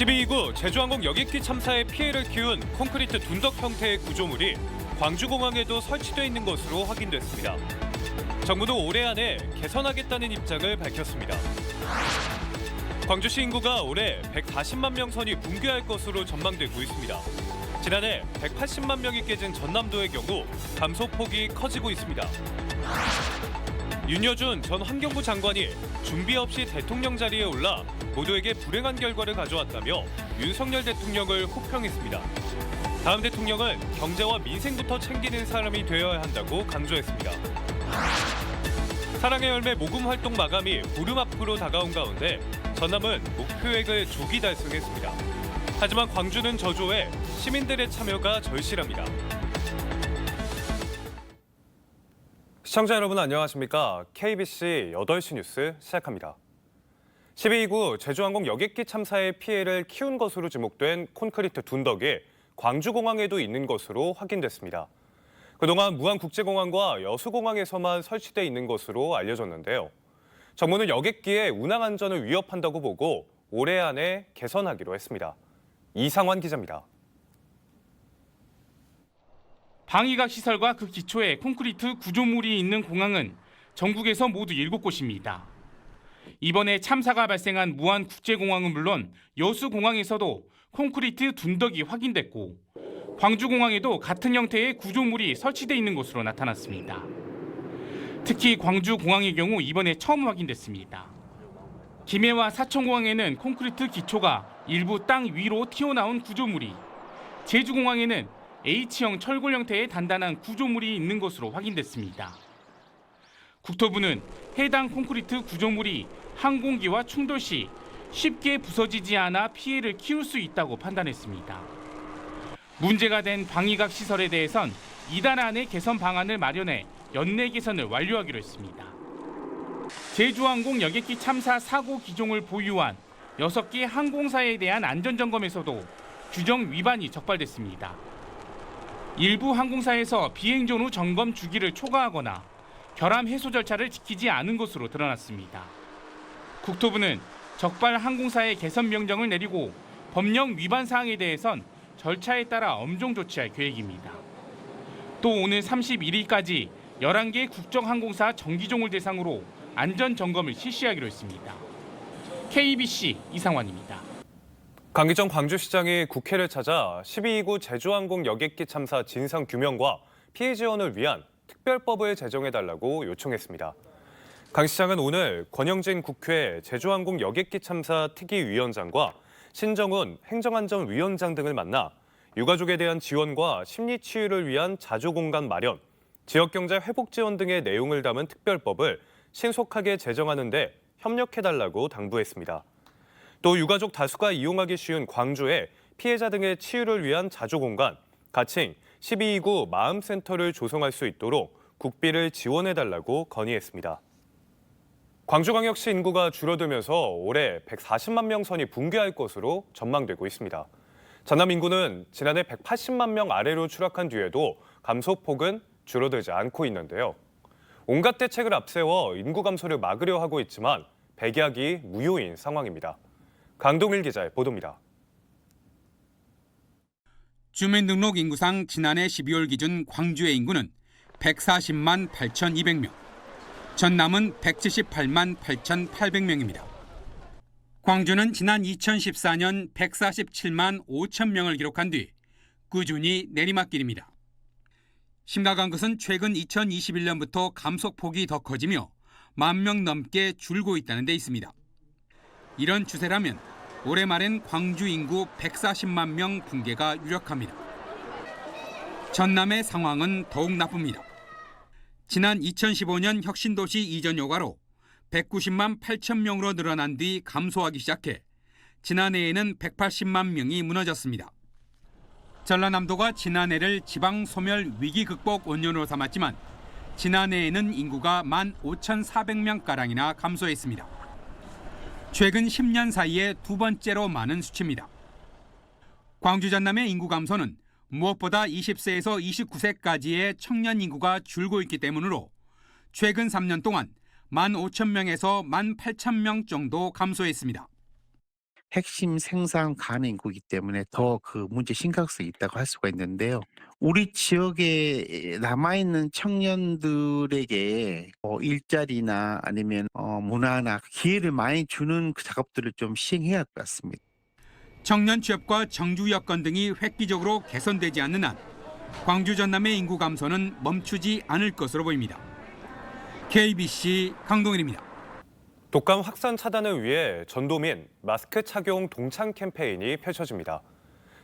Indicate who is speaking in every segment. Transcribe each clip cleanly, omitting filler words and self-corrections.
Speaker 1: 12.29 제주항공 여객기 참사의 피해를 키운 콘크리트 둔덕 형태의 구조물이 광주공항에도 설치돼 있는 것으로 확인됐습니다. 정부도 올해 안에 개선하겠다는 입장을 밝혔습니다. 광주시 인구가 올해 140만 명 선이 붕괴할 것으로 전망되고 있습니다. 지난해 180만 명이 깨진 전남도의 경우 감소폭이 커지고 있습니다. 윤여준 전 환경부 장관이 준비 없이 대통령 자리에 올라 모두에게 불행한 결과를 가져왔다며 윤석열 대통령을 호평했습니다. 다음 대통령은 경제와 민생부터 챙기는 사람이 되어야 한다고 강조했습니다. 사랑의 열매 모금 활동 마감이 보름 앞으로 다가온 가운데 전남은 목표액을 조기 달성했습니다. 하지만 광주는 저조해 시민들의 참여가 절실합니다. 시청자 여러분 안녕하십니까? KBC 8시 뉴스 시작합니다. 12.29 제주항공 여객기 참사의 피해를 키운 것으로 지목된 콘크리트 둔덕이 광주공항에도 있는 것으로 확인됐습니다. 그동안 무안국제공항과 여수공항에서만 설치돼 있는 것으로 알려졌는데요. 정부는 여객기의 운항 안전을 위협한다고 보고 올해 안에 개선하기로 했습니다. 이상환 기자입니다.
Speaker 2: 방위각 시설과 그 기초에 콘크리트 구조물이 있는 공항은 전국에서 모두 7곳입니다. 이번에 참사가 발생한 무안국제공항은 물론 여수공항에서도 콘크리트 둔덕이 확인됐고 광주공항에도 같은 형태의 구조물이 설치돼 있는 것으로 나타났습니다. 특히 광주공항의 경우 이번에 처음 확인됐습니다. 김해와 사천공항에는 콘크리트 기초가 일부 땅 위로 튀어나온 구조물이, 제주공항에는 H형 철골 형태의 단단한 구조물이 있는 것으로 확인됐습니다. 국토부는 해당 콘크리트 구조물이 항공기와 충돌 시 쉽게 부서지지 않아 피해를 키울 수 있다고 판단했습니다. 문제가 된 방위각 시설에 대해선 이달 안에 개선 방안을 마련해 연내 개선을 완료하기로 했습니다. 제주항공 여객기 참사 사고 기종을 보유한 6개 항공사에 대한 안전점검에서도 규정 위반이 적발됐습니다. 일부 항공사에서 비행 전후 점검 주기를 초과하거나 결함 해소 절차를 지키지 않은 것으로 드러났습니다. 국토부는 적발 항공사에 개선 명령을 내리고 법령 위반 사항에 대해선 절차에 따라 엄정 조치할 계획입니다. 또 오늘 31일까지 11개 국정항공사 정기종을 대상으로 안전점검을 실시하기로 했습니다. KBC 이상환입니다.
Speaker 1: 강기정 광주시장이 국회를 찾아 12.29 제주항공 여객기 참사 진상규명과 피해 지원을 위한 특별법을 제정해달라고 요청했습니다. 강 시장은 오늘 권영진 국회 제주항공 여객기 참사 특위위원장과 신정훈 행정안전위원장 등을 만나 유가족에 대한 지원과 심리치유를 위한 자조공간 마련, 지역경제 회복 지원 등의 내용을 담은 특별법을 신속하게 제정하는 데 협력해달라고 당부했습니다. 또 유가족 다수가 이용하기 쉬운 광주에 피해자 등의 치유를 위한 자조공간, 가칭 12.29 마음센터를 조성할 수 있도록 국비를 지원해달라고 건의했습니다. 광주광역시 인구가 줄어들면서 올해 140만 명 선이 붕괴할 것으로 전망되고 있습니다. 전남 인구는 지난해 180만 명 아래로 추락한 뒤에도 감소폭은 줄어들지 않고 있는데요. 온갖 대책을 앞세워 인구 감소를 막으려 하고 있지만 백약이 무효인 상황입니다. 강동일 기자의 보도입니다.
Speaker 3: 주민등록 인구상 지난해 12월 기준 광주의 인구는 140만 8,200명, 전남은 178만 8,800명입니다. 광주는 지난 2014년 147만 5천 명을 기록한 뒤 꾸준히 내리막길입니다. 심각한 것은 최근 2021년부터 감소폭이 더 커지며 1만 명 넘게 줄고 있다는 데 있습니다. 이런 추세라면 올해 말엔 광주 인구 140만 명 붕괴가 유력합니다. 전남의 상황은 더욱 나쁩니다. 지난 2015년 혁신도시 이전 효과로 190만 8천 명으로 늘어난 뒤 감소하기 시작해 지난해에는 180만 명이 무너졌습니다. 전라남도가 지난해를 지방 소멸 위기 극복 원년으로 삼았지만 지난해에는 인구가 15,400명가량이나 감소했습니다. 최근 10년 사이에 두 번째로 많은 수치입니다. 광주 전남의 인구 감소는 무엇보다 20세에서 29세까지의 청년 인구가 줄고 있기 때문으로 최근 3년 동안 15,000명에서 18,000명 정도 감소했습니다.
Speaker 4: 핵심 생산 가능 인구이기 때문에 더 그 문제 심각성이 있다고 할 수가 있는데요. 우리 지역에 남아있는 청년들에게 일자리나 아니면 문화나 기회를 많이 주는 그 작업들을 좀 시행해야 할 것 같습니다.
Speaker 3: 청년 취업과 정주 여건 등이 획기적으로 개선되지 않는 한 광주 전남의 인구 감소는 멈추지 않을 것으로 보입니다. KBC 강동일입니다.
Speaker 1: 독감 확산 차단을 위해 전도민 마스크 착용 동참 캠페인이 펼쳐집니다.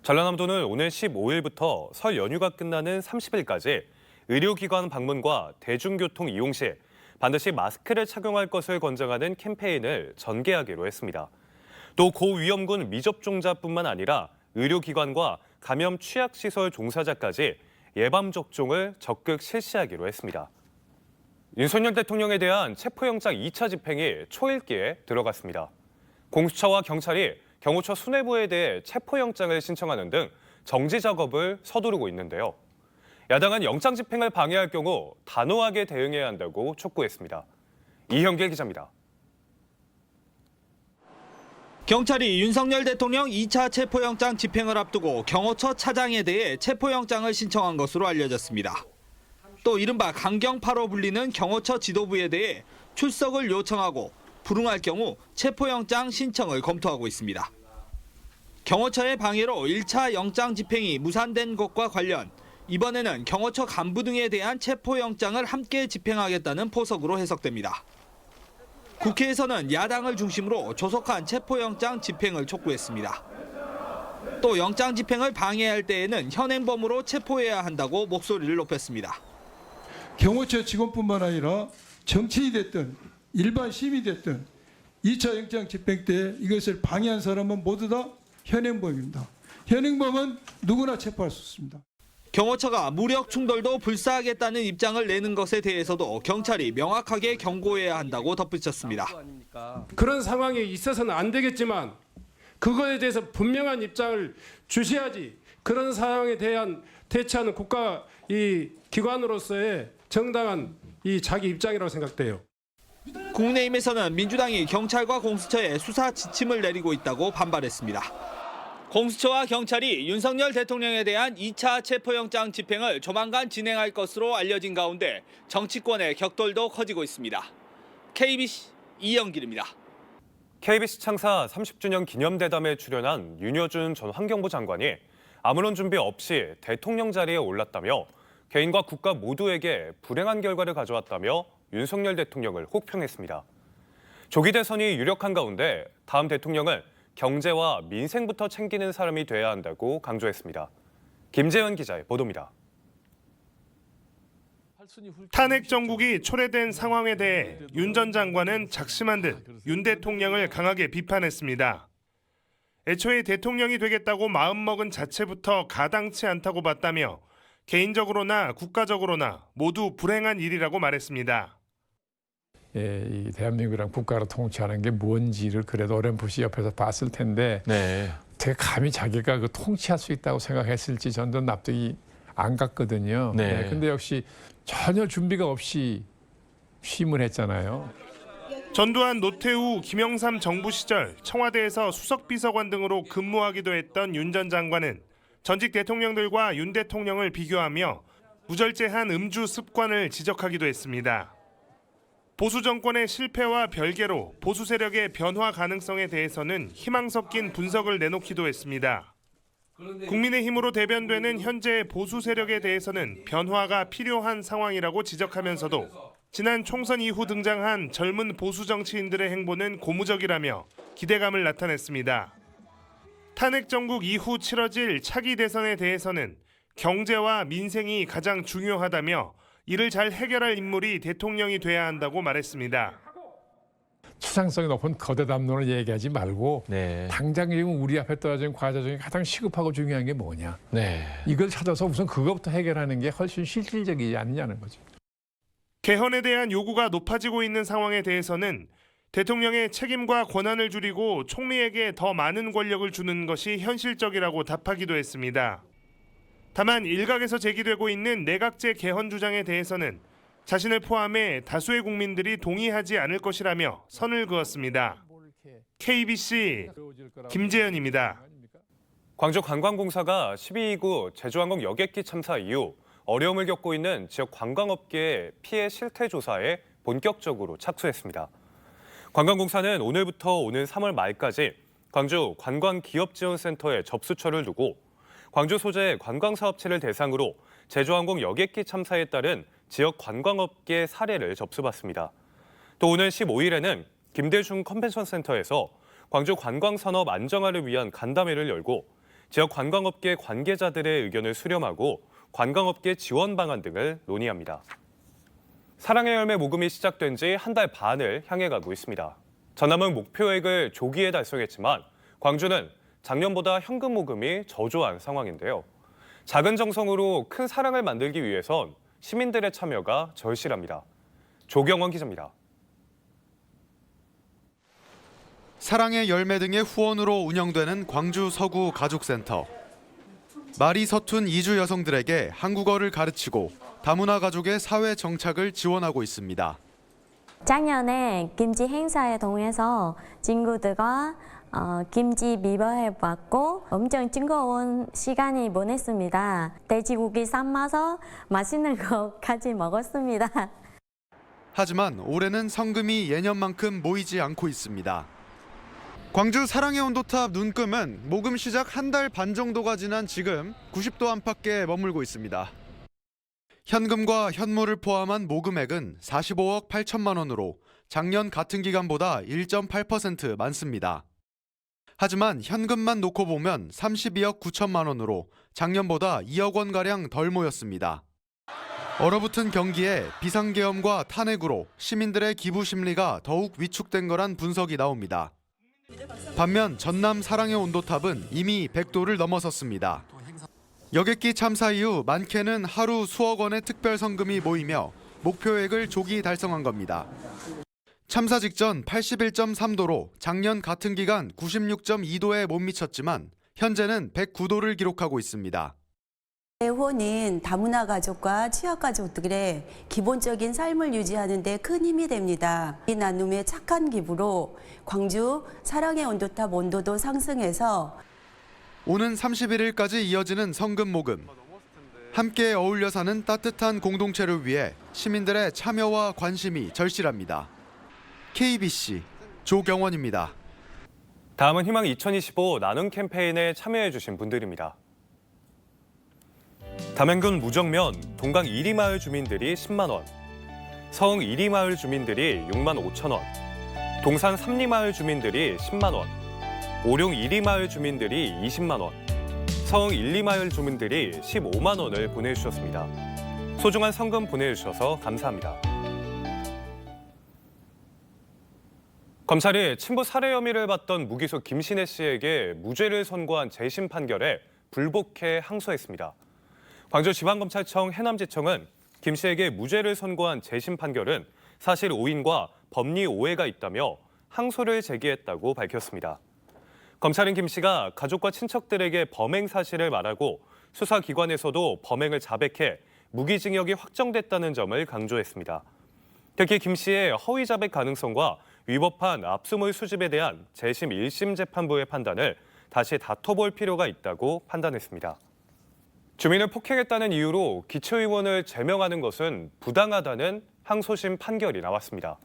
Speaker 1: 전라남도는 오늘 15일부터 설 연휴가 끝나는 30일까지 의료기관 방문과 대중교통 이용 시 반드시 마스크를 착용할 것을 권장하는 캠페인을 전개하기로 했습니다. 또 고위험군 미접종자뿐만 아니라 의료기관과 감염 취약시설 종사자까지 예방접종을 적극 실시하기로 했습니다. 윤석열 대통령에 대한 체포영장 2차 집행이 초읽기에 들어갔습니다. 공수처와 경찰이 경호처 수뇌부에 대해 체포영장을 신청하는 등 정지 작업을 서두르고 있는데요. 야당은 영장 집행을 방해할 경우 단호하게 대응해야 한다고 촉구했습니다. 이형길 기자입니다.
Speaker 5: 경찰이 윤석열 대통령 2차 체포영장 집행을 앞두고 경호처 차장에 대해 체포영장을 신청한 것으로 알려졌습니다. 또 이른바 강경파로 불리는 경호처 지도부에 대해 출석을 요청하고 불응할 경우 체포영장 신청을 검토하고 있습니다. 경호처의 방해로 1차 영장 집행이 무산된 것과 관련 이번에는 경호처 간부 등에 대한 체포영장을 함께 집행하겠다는 포석으로 해석됩니다. 국회에서는 야당을 중심으로 조속한 체포영장 집행을 촉구했습니다. 또 영장 집행을 방해할 때에는 현행범으로 체포해야 한다고 목소리를 높였습니다.
Speaker 6: 경호처 직원뿐만 아니라 정치인이 됐든 일반 시민이 됐든 2차 영장 집행 때 이것을 방해한 사람은 모두 다 현행범입니다. 현행범은 누구나 체포할 수 있습니다.
Speaker 5: 경호처가 무력 충돌도 불사하겠다는 입장을 내는 것에 대해서도 경찰이 명확하게 경고해야 한다고 덧붙였습니다.
Speaker 7: 그런 상황이 있어서는 안 되겠지만 그거에 대해서 분명한 입장을 주셔야지 그런 상황에 대한 대처하는 국가 이 기관으로서의 정당한 이 자기 입장이라고 생각돼요.
Speaker 5: 국민의힘에서는 민주당이 경찰과 공수처에 수사 지침을 내리고 있다고 반발했습니다. 공수처와 경찰이 윤석열 대통령에 대한 2차 체포영장 집행을 조만간 진행할 것으로 알려진 가운데 정치권의 격돌도 커지고 있습니다. KBC 이영길입니다.
Speaker 1: KBC 창사 30주년 기념대담에 출연한 윤여준 전 환경부 장관이 아무런 준비 없이 대통령 자리에 올랐다며 개인과 국가 모두에게 불행한 결과를 가져왔다며 윤석열 대통령을 혹평했습니다. 조기 대선이 유력한 가운데 다음 대통령은 경제와 민생부터 챙기는 사람이 돼야 한다고 강조했습니다. 김재현 기자의 보도입니다.
Speaker 8: 탄핵 정국이 초래된 상황에 대해 윤 전 장관은 작심한 듯 윤 대통령을 강하게 비판했습니다. 애초에 대통령이 되겠다고 마음먹은 자체부터 가당치 않다고 봤다며 개인적으로나 국가적으로나 모두 불행한 일이라고 말했습니다.
Speaker 9: 이 대한민국이랑 국가를 통치하는 게 뭔지를 그래도 어렴풋이 옆에서 봤을 텐데 되게 감히 자기가 그 통치할 수 있다고 생각했을지 저는 납득이 안 갔거든요. 근데 역시 전혀 준비가 없이 취임을 했잖아요.
Speaker 8: 전두환, 노태우, 김영삼 정부 시절 청와대에서 수석비서관 등으로 근무하기도 했던 윤 전 장관은 전직 대통령들과 윤 대통령을 비교하며 무절제한 음주 습관을 지적하기도 했습니다. 보수 정권의 실패와 별개로 보수 세력의 변화 가능성에 대해서는 희망 섞인 분석을 내놓기도 했습니다. 국민의힘으로 대변되는 현재 보수 세력에 대해서는 변화가 필요한 상황이라고 지적하면서도 지난 총선 이후 등장한 젊은 보수 정치인들의 행보는 고무적이라며 기대감을 나타냈습니다. 탄핵 정국 이후 치러질 차기 대선에 대해서는 경제와 민생이 가장 중요하다며 이를 잘 해결할 인물이 대통령이 돼야 한다고 말했습니다.
Speaker 9: 추상성이 높은 거대 담론을 얘기하지 말고 당장 지금 우리 앞에 떨어진 과제 중에 가장 시급하고 중요한 게 뭐냐. 이걸 찾아서 우선 그것부터 해결하는 게 훨씬 실질적이지 않느냐는 거죠.
Speaker 8: 개헌에 대한 요구가 높아지고 있는 상황에 대해서는 대통령의 책임과 권한을 줄이고 총리에게 더 많은 권력을 주는 것이 현실적이라고 답하기도 했습니다. 다만 일각에서 제기되고 있는 내각제 개헌 주장에 대해서는 자신을 포함해 다수의 국민들이 동의하지 않을 것이라며 선을 그었습니다. KBC 김재현입니다.
Speaker 1: 광주관광공사가 12.29 제주항공 여객기 참사 이후 어려움을 겪고 있는 지역 관광업계의 피해 실태 조사에 본격적으로 착수했습니다. 관광공사는 오늘부터 오는 3월 말까지 광주 관광기업지원센터에 접수처를 두고 광주 소재 관광사업체를 대상으로 제주항공 여객기 참사에 따른 지역 관광업계 사례를 접수받습니다. 또 오늘 15일에는 김대중 컨벤션센터에서 광주 관광산업 안정화를 위한 간담회를 열고 지역 관광업계 관계자들의 의견을 수렴하고 관광업계 지원 방안 등을 논의합니다. 사랑의 열매 모금이 시작된 지 한 달 반을 향해 가고 있습니다. 전남은 목표액을 조기에 달성했지만 광주는 작년보다 현금 모금이 저조한 상황인데요. 작은 정성으로 큰 사랑을 만들기 위해선 시민들의 참여가 절실합니다. 조경원 기자입니다.
Speaker 10: 사랑의 열매 등의 후원으로 운영되는 광주 서구 가족센터. 말이 서툰 이주 여성들에게 한국어를 가르치고 다문화 가족의 사회 정착을 지원하고 있습니다.
Speaker 11: 작년에 김치 행사에 동해서 친구들과 김치 미버해봤고 엄청 즐거운 시간이 보냈습니다. 돼지고기 삶아서 맛있는 것까지 먹었습니다.
Speaker 10: 하지만 올해는 성금이 예년만큼 모이지 않고 있습니다. 광주 사랑의 온도탑 눈금은 모금 시작 한 달 반 정도가 지난 지금 90도 안팎에 머물고 있습니다. 현금과 현물을 포함한 모금액은 45억 8천만 원으로 작년 같은 기간보다 1.8% 많습니다. 하지만 현금만 놓고 보면 32억 9천만 원으로 작년보다 2억 원가량 덜 모였습니다. 얼어붙은 경기에 비상계엄과 탄핵으로 시민들의 기부 심리가 더욱 위축된 거란 분석이 나옵니다. 반면 전남 사랑의 온도탑은 이미 100도를 넘어섰습니다. 여객기 참사 이후 많게는 하루 수억 원의 특별 성금이 모이며 목표액을 조기 달성한 겁니다. 참사 직전 81.3도로 작년 같은 기간 96.2도에 못 미쳤지만 현재는 109도를 기록하고 있습니다.
Speaker 12: 후원은 다문화 가족과 취약 가족들의 기본적인 삶을 유지하는 데 큰 힘이 됩니다. 이 나눔의 착한 기부로 광주 사랑의 온도탑 온도도 상승해서
Speaker 10: 오는 31일까지 이어지는 성금 모금. 함께 어울려 사는 따뜻한 공동체를 위해 시민들의 참여와 관심이 절실합니다. KBC 조경원입니다.
Speaker 1: 다음은 희망 2025 나눔 캠페인에 참여해주신 분들입니다. 담양군 무정면 동강 1리 마을 주민들이 10만 원, 서흥 1리 마을 주민들이 6만 5천 원, 동산 3리 마을 주민들이 10만 원, 오룡 1리 마을 주민들이 20만 원, 서흥 1리 마을 주민들이 15만 원을 보내주셨습니다. 소중한 성금 보내주셔서 감사합니다. 검찰이 친부 살해 혐의를 받던 무기수 김신혜 씨에게 무죄를 선고한 재심 판결에 불복해 항소했습니다. 광주지방검찰청 해남지청은 김 씨에게 무죄를 선고한 재심 판결은 사실 오인과 법리 오해가 있다며 항소를 제기했다고 밝혔습니다. 검찰은 김 씨가 가족과 친척들에게 범행 사실을 말하고 수사기관에서도 범행을 자백해 무기징역이 확정됐다는 점을 강조했습니다. 특히 김 씨의 허위 자백 가능성과 위법한 압수물 수집에 대한 재심 1심 재판부의 판단을 다시 다퉈볼 필요가 있다고 판단했습니다. 주민을 폭행했다는 이유로 기초의원을 제명하는 것은 부당하다는 항소심 판결이 나왔습니다.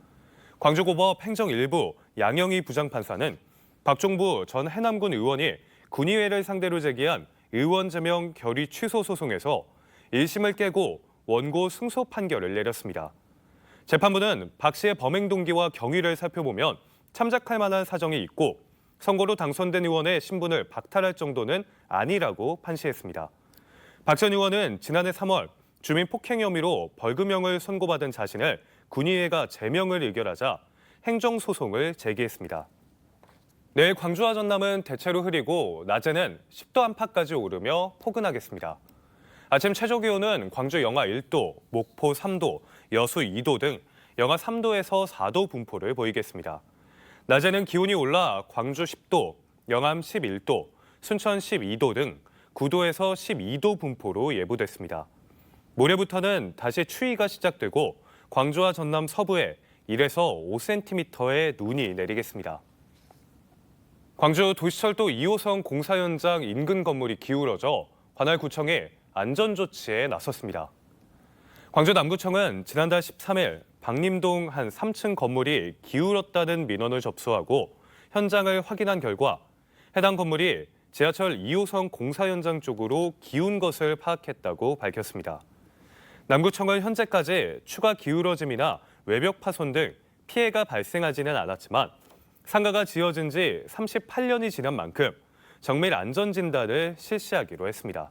Speaker 1: 광주고법 행정 1부 양영희 부장판사는 박종부 전 해남군 의원이 군의회를 상대로 제기한 의원 제명 결의 취소 소송에서 1심을 깨고 원고 승소 판결을 내렸습니다. 재판부는 박 씨의 범행 동기와 경위를 살펴보면 참작할 만한 사정이 있고 선거로 당선된 의원의 신분을 박탈할 정도는 아니라고 판시했습니다. 박 전 의원은 지난해 3월 주민 폭행 혐의로 벌금형을 선고받은 자신을 군의회가 제명을 의결하자 행정소송을 제기했습니다. 내일 광주와 전남은 대체로 흐리고 낮에는 10도 안팎까지 오르며 포근하겠습니다. 아침 최저기온은 광주 영하 1도, 목포 3도, 여수 2도 등 영하 3도에서 4도 분포를 보이겠습니다. 낮에는 기온이 올라 광주 10도, 영암 11도, 순천 12도 등 9도에서 12도 분포로 예보됐습니다. 모레부터는 다시 추위가 시작되고 광주와 전남 서부에 1에서 5cm의 눈이 내리겠습니다. 광주 도시철도 2호선 공사 현장 인근 건물이 기울어져 관할구청이 안전조치에 나섰습니다. 광주 남구청은 지난달 13일 박림동 한 3층 건물이 기울었다는 민원을 접수하고 현장을 확인한 결과 해당 건물이 지하철 2호선 공사 현장 쪽으로 기운 것을 파악했다고 밝혔습니다. 남구청은 현재까지 추가 기울어짐이나 외벽 파손 등 피해가 발생하지는 않았지만 상가가 지어진 지 38년이 지난 만큼 정밀 안전 진단을 실시하기로 했습니다.